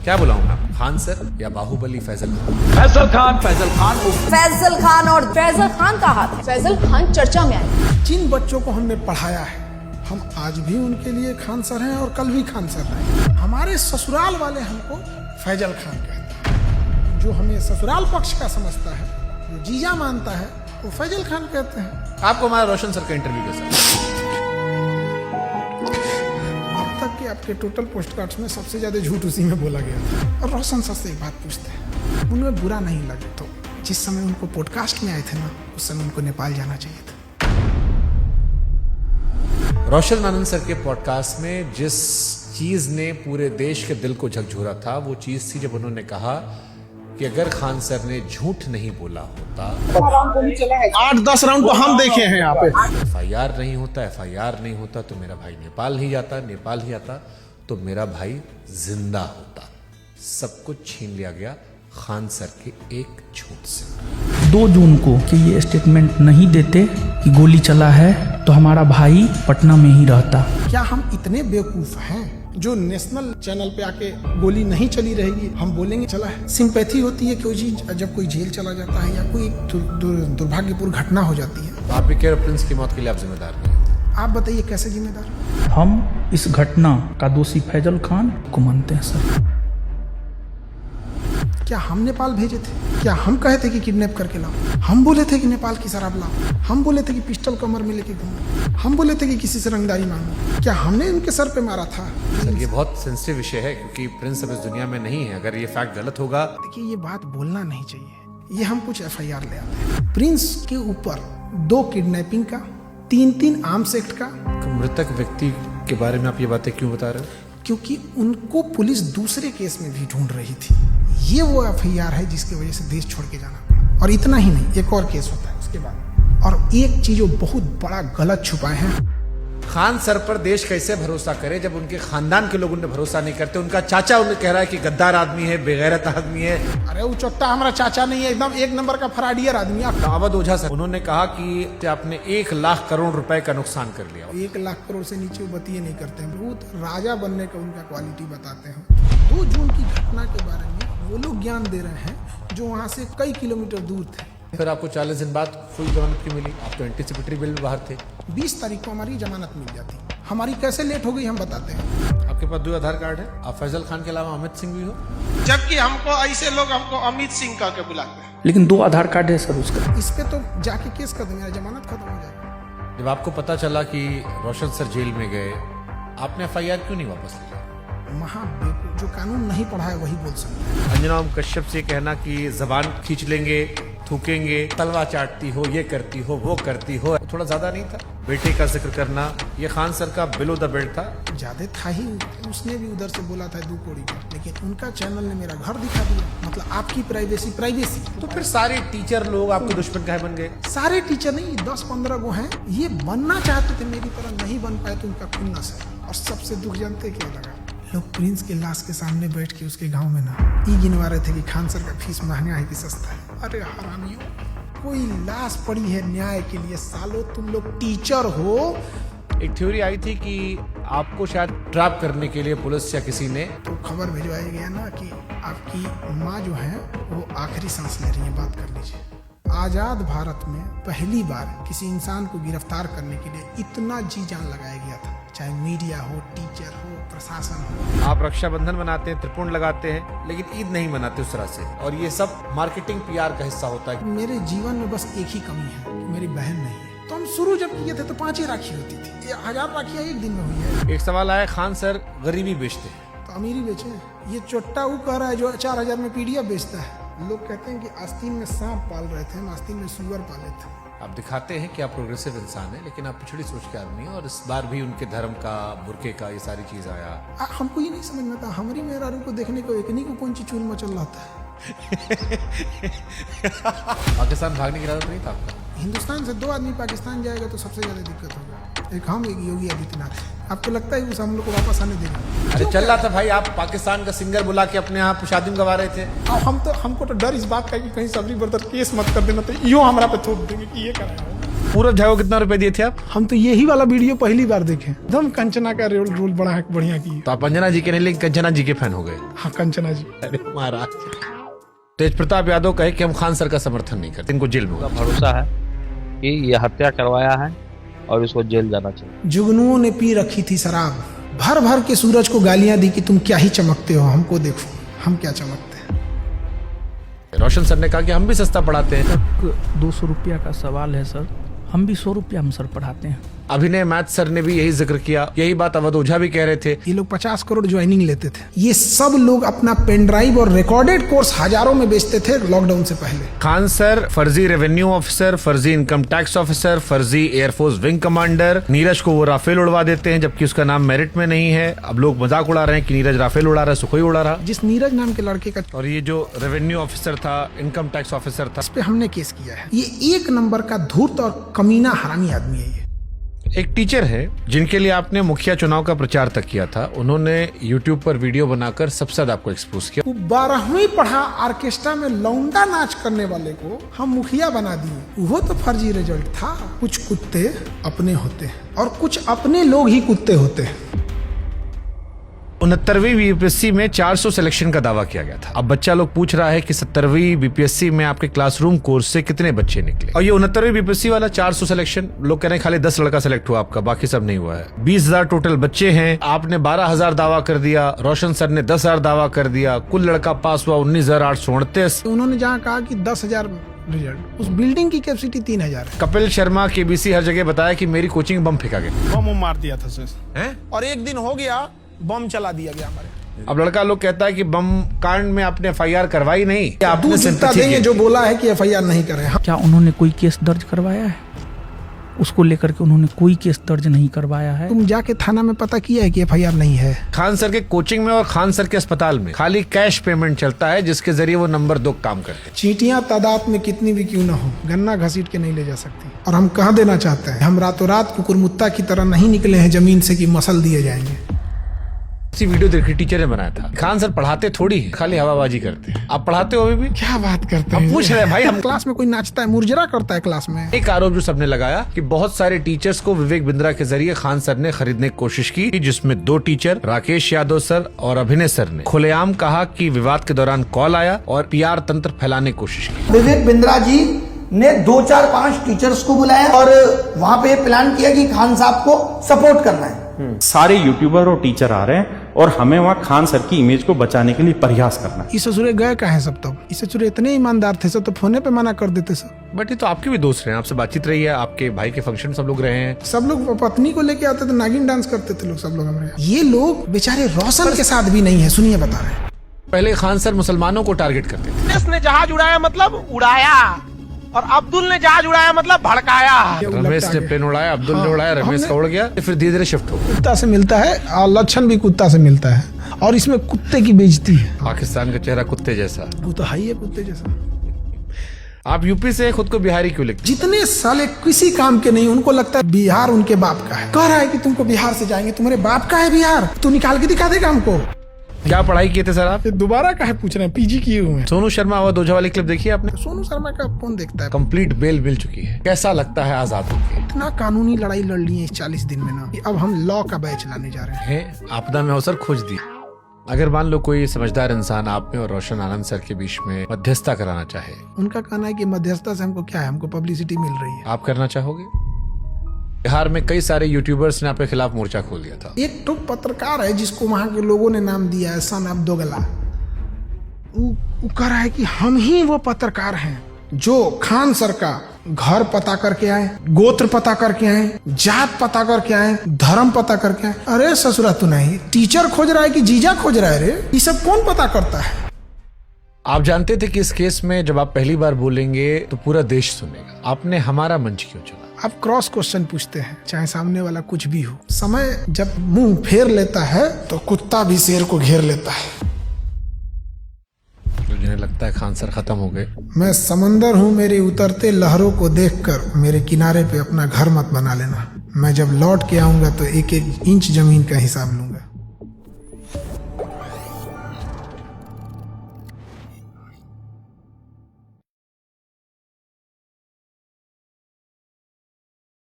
क्या बुलाऊं मैं, खान सर या बाहुबली फैजल खान? फैजल खान, फैजल खान। फैजल खान और फैजल खान का हाथ। फैजल खान चर्चा में आए। जिन बच्चों को हमने पढ़ाया है, हम आज भी उनके लिए खान सर हैं और कल भी खान सर हैं। हमारे ससुराल वाले हमको फैजल खान कहते हैं। जो हमें ससुराल पक्ष का समझता है, जो जीजा मानता है, वो फैजल खान कहते हैं। आपको हमारा रोशन सर का इंटरव्यू कैसा? अब तक के आपके टोटल पोस्ट कार्ड्स में सबसे ज्यादा झूठ उसी में बोला गया था। और रोशन सर से एक बात पूछते हैं, उनमें बुरा नहीं लगे तो जिस समय उनको पॉडकास्ट में आए थे ना, उस समय उनको नेपाल जाना चाहिए था। रोशन आनंद सर के पॉडकास्ट में जिस चीज ने पूरे देश के दिल को झकझोरा था, वो चीज थी जब उन्होंने कहा कि अगर खान सर ने झूठ नहीं बोला होता, 8-10 राउंड तो हम देखे हैं यहाँ पे। FIR नहीं होता, FIR नहीं होता तो मेरा भाई नेपाल नहीं जाता, नेपाल ही आता तो मेरा भाई जिंदा होता। सब कुछ छीन लिया गया खान सर के एक झूठ से। 2 जून को कि ये स्टेटमेंट नहीं देते कि गोली चला है तो हमारा भाई पटना में ही रहता। क्या हम इतने बेवकूफ हैं जो नेशनल चैनल पे आके गोली नहीं चली रहेगी हम बोलेंगे चला है? सिंपैथी होती है कि जब कोई जेल चला जाता है या कोई दुर्भाग्यपूर्ण घटना हो जाती है। आप भी कह रहे प्रिंस की मौत के लिए आप जिम्मेदार नहीं? आप बताइए कैसे जिम्मेदार? हम इस घटना का दोषी फैजल खान को मानते हैं सर। क्या हम नेपाल भेजे थे? क्या हम कहे थे कि किडनैप करके लाओ? हम बोले थे कि नेपाल की शराब लाओ? हम बोले थे कि पिस्टल कमर में लेके घूमो? हम बोले थे कि किसी से रंगदारी मांगो? क्या हमने उनके सर पे मारा था? सर ये बहुत सेंसिटिव विषय है क्योंकि प्रिंस अब इस दुनिया में नहीं है। अगर ये फैक्ट गलत होगा, देखिए ये बात बोलना नहीं चाहिए। ये हम कुछ FIR ले आते हैं। प्रिंस के ऊपर 2 किडनैपिंग का, 3 आर्म्स एक्ट का। तो मृतक व्यक्ति के बारे में आप ये बातें क्यों बता रहे हो? क्योंकि उनको पुलिस दूसरे केस में भी ढूंढ रही थी। ये वो FIR है जिसकी वजह से देश छोड़ के जाना पड़ा। और इतना ही नहीं, एक और केस होता है उसके बाद। और एक चीज वो बहुत बड़ा गलत छुपाए हैं। खान सर पर देश कैसे भरोसा करे जब उनके खानदान के लोग उन्हें भरोसा नहीं करते? उनका चाचा उन्हें कह रहा है कि गद्दार आदमी है, बेगैरत आदमी है। अरे वो चट्टा हमारा चाचा नहीं है, एकदम 1 नंबर का फराडियर आदमी। अवध ओझा सर उन्होंने कहा कि आपने 1 लाख करोड़ रुपए का नुकसान कर लिया। 1 लाख करोड़ से नीचे वो बतिए नहीं करते हैं। वो तो राजा बनने का उनका क्वालिटी बताते हैं। 2 जून की घटना के बारे में वो लोग ज्ञान दे रहे हैं जो वहाँ से कई किलोमीटर दूर थे। फिर आपको 40 दिन बाद फुल जमानत क्यों मिली? आप तो एंटीसिपेटरी बिल में बाहर थे। 20 तारीख को हमारी जमानत मिल जाती। हमारी कैसे लेट हो गई हम बताते हैं। आपके पास 2 आधार कार्ड है। आप फैजल खान के अलावा अमित सिंह भी हो। जबकि हमको ऐसे लोग हमको अमित सिंह कह के बुलाते हैं। लेकिन 2 आधार कार्ड है सर उसका। इस पे तो जाके केस कर देंगे, जमानत खत्म हो जाएगी। जब आपको पता चला कि रोशन सर जेल में गए, आपने FIR क्यों नहीं वापस लिया? जो कानून नहीं पढ़ा है वही बोल सकते हैं। अंजना ओम कश्यप से कहना कि जबान खींच लेंगे, थूकेंगे, तलवा चाटती हो, ये करती हो, वो करती हो, थोड़ा ज्यादा नहीं था? बेटे का जिक्र करना, ये खान सर का बिलो द बेल्ट था। ज्यादा था ही। उसने भी उधर से बोला था 2 कौड़ी का, लेकिन उनका चैनल ने मेरा घर दिखा दिया। मतलब आपकी प्राइवेसी। तो फिर सारे टीचर लोग आपके दुश्मन काहे बन गए? सारे टीचर नहीं, 10-15 गो हैं। ये बनना चाहते थे, मेरी तरह नहीं बन पाए तो उनका खुन्नस है। और सबसे दुख जानते क्या लगा? लोग प्रिंस के लाश के सामने बैठ के उसके गांव में ना गिनवा रहे थे कि खान सर का फीस महंगा है कि सस्ता है। अरे हरामियों, कोई लाश पड़ी है न्याय के लिए। सालो तुम लोग टीचर हो। एक थ्योरी आई थी कि आपको शायद ट्रैप करने के लिए पुलिस या किसी ने तो खबर भिजवाया गया ना कि आपकी माँ जो है वो आखिरी सांस ले रही है, बात कर लीजिए। आजाद भारत में पहली बार किसी इंसान को गिरफ्तार करने के लिए इतना जी जान लगाया गया था, चाहे मीडिया हो, टीचर हो, प्रशासन हो। आप रक्षाबंधन मनाते हैं, त्रिपुंड लगाते हैं, लेकिन ईद नहीं मनाते उस तरह से। और ये सब मार्केटिंग PR का हिस्सा होता है। मेरे जीवन में बस एक ही कमी है कि मेरी बहन नहीं है। तो हम शुरू जब किए थे तो 5 ही राखी होती थी। ये 1000 राखियां एक दिन में हुई है। एक सवाल आया, खान सर गरीबी बेचते हैं तो अमीरी बेचे। ये चोट्टा वो कह रहा है जो 4000 में PDF बेचता है। लोग कहते हैं कि आस्तीन में सांप पाल रहे थे, हम आस्तीन में सुअर पाले थे। आप दिखाते हैं कि आप प्रोग्रेसिव इंसान हैं, लेकिन आप पिछड़ी सोच के आदमी हैं। और इस बार भी उनके धर्म का, बुरके का, ये सारी चीज आया। हमको ये नहीं समझ में आता, हमारी मेहरारू को देखने को एकनी को कौन सी चूल मचल रहा था। पाकिस्तान भागने की इरादा तो नहीं था आपका? हिंदुस्तान से 2 आदमी पाकिस्तान जाएगा तो सबसे ज्यादा दिक्कत होगा। एक हम, एक योगी आदित्यनाथ। आपको लगता है उस हम लोग को वापस आने देगा? अरे चल रहा था भाई, आप पाकिस्तान का सिंगर बुला के अपने यहाँ शादी गवा रहे थे। हमको तो डर इस बात का कि कहीं सबरी बर्दर केस मत कर देना, तो यो हमारा पे थोप देंगे कि ये कर रहे हो। पूरब झा को कितना रुपए दिए थे आप? हम तो यही वाला वीडियो पहली बार देखे, एकदम कंचना का रोल बड़ा बढ़िया की। तो आप अंजना जी के नहीं लेकिन कंचना जी के फैन हो गए। हाँ कंचना जी। अरे महाराज, तेज प्रताप यादव कहे कि हम खान सर का समर्थन नहीं करते, इनको जेल में होगा। भरोसा है कि ये हत्या करवाया है और इसको जेल जाना चाहिए। जुगनुओं ने पी रखी थी शराब, भर भर के सूरज को गालियां दी कि तुम क्या ही चमकते हो, हमको देखो हम क्या चमकते हैं। रोशन सर ने कहा कि हम भी सस्ता पढ़ाते हैं। 200 रुपया का सवाल है सर, हम भी 100 रुपया हम सर पढ़ाते हैं। अभिनय मैथ सर ने भी यही जिक्र किया, यही बात अवध ओझा भी कह रहे थे। ये लोग 50 करोड़ ज्वाइनिंग लेते थे। ये सब लोग अपना पेन ड्राइव और रिकॉर्डेड कोर्स हजारों में बेचते थे लॉकडाउन से पहले। खान सर फर्जी रेवेन्यू ऑफिसर, फर्जी इनकम टैक्स ऑफिसर, फर्जी एयरफोर्स विंग कमांडर। नीरज को वो राफेल उड़वा देते हैं जबकि उसका नाम मेरिट में नहीं है। अब लोग मजाक उड़ा रहे हैं कि नीरज राफेल उड़ा रहा है, सुखोई उड़ा रहा। जिस नीरज नाम के लड़के का, और ये जो रेवेन्यू ऑफिसर था, इनकम टैक्स ऑफिसर था, इस पे हमने केस किया है। ये एक नंबर का धूर्त और कमीना हरामी आदमी है। ये एक टीचर है जिनके लिए आपने मुखिया चुनाव का प्रचार तक किया था। उन्होंने YouTube पर वीडियो बनाकर सबसे ज्यादा आपको एक्सपोज किया। वो 12वीं पढ़ा ऑर्केस्ट्रा में लौंडा नाच करने वाले को हम मुखिया बना दिए। वो तो फर्जी रिजल्ट था। कुछ कुत्ते अपने होते हैं और कुछ अपने लोग ही कुत्ते होते हैं। 69वीं बीपीएससी में 400 सिलेक्शन का दावा किया गया था। अब बच्चा लोग पूछ रहा है कि 70वीं बीपीएससी में आपके क्लासरूम कोर्स से कितने बच्चे निकले। और ये 69वीं बीपीएससी वाला 400 सिलेक्शन, लोग कह रहे हैं खाली 10 लड़का सिलेक्ट हुआ आपका, बाकी सब नहीं हुआ है। 20,000 टोटल बच्चे हैं, आपने 12,000 दावा कर दिया, रोशन सर ने 10,000 दावा कर दिया। कुल लड़का पास हुआ 19,838। उन्होंने जहाँ कहा कि 10,000 रिजल्ट, उस बिल्डिंग की कैपेसिटी 3,000 है। कपिल शर्मा केबीसी हर जगह बताया कि मेरी कोचिंग बम फेंका गया। बम मार दिया था सर, हैं? और एक दिन हो गया बम चला दिया गया हमारे। अब लड़का लोग कहता है कि बम कांड में आपने FIR करवाई नहीं, आपने दूध जितना सिंपैथी देंगे की। जो बोला है कि FIR नहीं करे। क्या उन्होंने कोई केस दर्ज करवाया है? उसको लेकर के उन्होंने कोई केस दर्ज नहीं करवाया है। तुम जाके थाना में पता किया है कि FIR नहीं है। खान सर के कोचिंग में और खान सर के अस्पताल में खाली कैश पेमेंट चलता है, जिसके जरिए वो नंबर 2 काम करते हैं। चींटियां तादाद में कितनी भी क्यों ना हो, गन्ना घसीट के नहीं ले जा सकती। और हम कह देना चाहते हैं, हम रातों रात कुकुरमुत्ता की तरह नहीं निकले हैं जमीन से कि मसल दिए जाएंगे। इसी वीडियो देखी टीचर ने बनाया था। खान सर पढ़ाते थोड़ी है, खाली हवाबाजी करते हैं। आप पढ़ाते हो अभी भी? क्या बात करते हम हैं? पूछ रहे हैं भाई। हम क्लास में कोई नाचता है, मुरझरा करता है क्लास में। एक आरोप जो सबने लगाया कि बहुत सारे टीचर्स को विवेक बिंद्रा के जरिए खान सर ने खरीदने की कोशिश की, जिसमें 2 टीचर राकेश यादव सर और अभिनय सर ने खुलेआम कहा कि विवाद के दौरान कॉल आया और PR तंत्र फैलाने की कोशिश की। विवेक बिंद्रा जी ने 2, 4, 5 टीचर्स को बुलाया और वहां पे प्लान किया कि खान साहब को सपोर्ट करना है। सारे यूट्यूबर और टीचर आ रहे हैं और हमें वहाँ खान सर की इमेज को बचाने के लिए प्रयास करना है। इस ससुरे गए कहाँ हैं सब? तब इस ससुरे इतने ईमानदार थे सब, तो फोने पे मना कर देते सब। बट ये तो आपके भी दोस्त रहे हैं, आपसे बातचीत रही है, आपके भाई के फंक्शन सब लोग रहे हैं। सब लोग पत्नी को लेके आते थे, नागिन डांस करते थे लोग, सब लोग हमारे। ये लोग बेचारे रोशन के साथ भी नहीं है। सुनिए बता रहे हैं। पहले खान सर मुसलमानों को टारगेट करते थे। देश ने जहाज उड़ाया मतलब उड़ाया, और अब्दुल ने जहाज उड़ाया मतलब भड़काया। रमेश ने प्लेन उड़ाया, अब्दुल ने उड़ाया, रमेश का उड़ गया, फिर धीरे धीरे शिफ्ट हो गया। कुत्ता से मिलता है और लक्षण भी कुत्ता से मिलता है, और इसमें कुत्ते की बेइज्जती है। पाकिस्तान का चेहरा कुत्ते जैसा। वो तो है ही है कुत्ते जैसा। आप यूपी से खुद को बिहारी क्यों लिखते? जितने साले किसी काम के नहीं, उनको लगता है बिहार उनके बाप का है। कह रहा है कि तुमको बिहार से जाएंगे, तुम्हारे बाप का है बिहार, तू निकाल के दिखा देगा हमको। क्या पढ़ाई किए थे सर आप? दोबारा काहे पूछ रहे हैं? PG किए हुए हैं। सोनू शर्मा अवध ओझा वाली क्लिप देखी आपने? सोनू शर्मा का कौन देखता है? कंप्लीट बेल मिल चुकी है। कैसा लगता है आजाद होके? इतना कानूनी लड़ाई लड़ ली है इस 40 दिन में ना, अब हम लॉ का बैच लाने जा रहे हैं। आपदा में अवसर खोज दी। अगर मान लो कोई समझदार इंसान आप में और रोशन आनंद सर के बीच में मध्यस्थता कराना चाहे, उनका कहना है कि मध्यस्थता से हमको क्या है, हमको पब्लिसिटी मिल रही है। आप करना चाहोगे? बिहार में कई सारे यूट्यूबर्स ने आपके खिलाफ मोर्चा खोल दिया था। एक तो पत्रकार है जिसको वहां के लोगों ने नाम दिया है सन ऑफ दोगला। वो कह रहा है कि हम ही वो पत्रकार हैं जो खान सर का घर पता करके आए, गोत्र पता करके आए, जात पता करके आए, धर्म पता करके आए। अरे ससुरा तू नहीं, टीचर खोज रहा है कि जीजा खोज रहा है? रे ये सब कौन पता करता है? आप जानते थे कि इस केस में जब आप पहली बार बोलेंगे तो पूरा देश सुनेगा। आपने हमारा मंच क्यों चुना? आप क्रॉस क्वेश्चन पूछते हैं, चाहे सामने वाला कुछ भी हो। समय जब मुंह फेर लेता है तो कुत्ता भी शेर को घेर लेता है। मुझे लगता है खान सर खत्म हो गए। मैं समंदर हूँ, मेरे उतरते लहरों को देखकर मेरे किनारे पे अपना घर मत बना लेना। मैं जब लौट के आऊंगा तो 1-1 इंच जमीन का हिसाब लूंगा।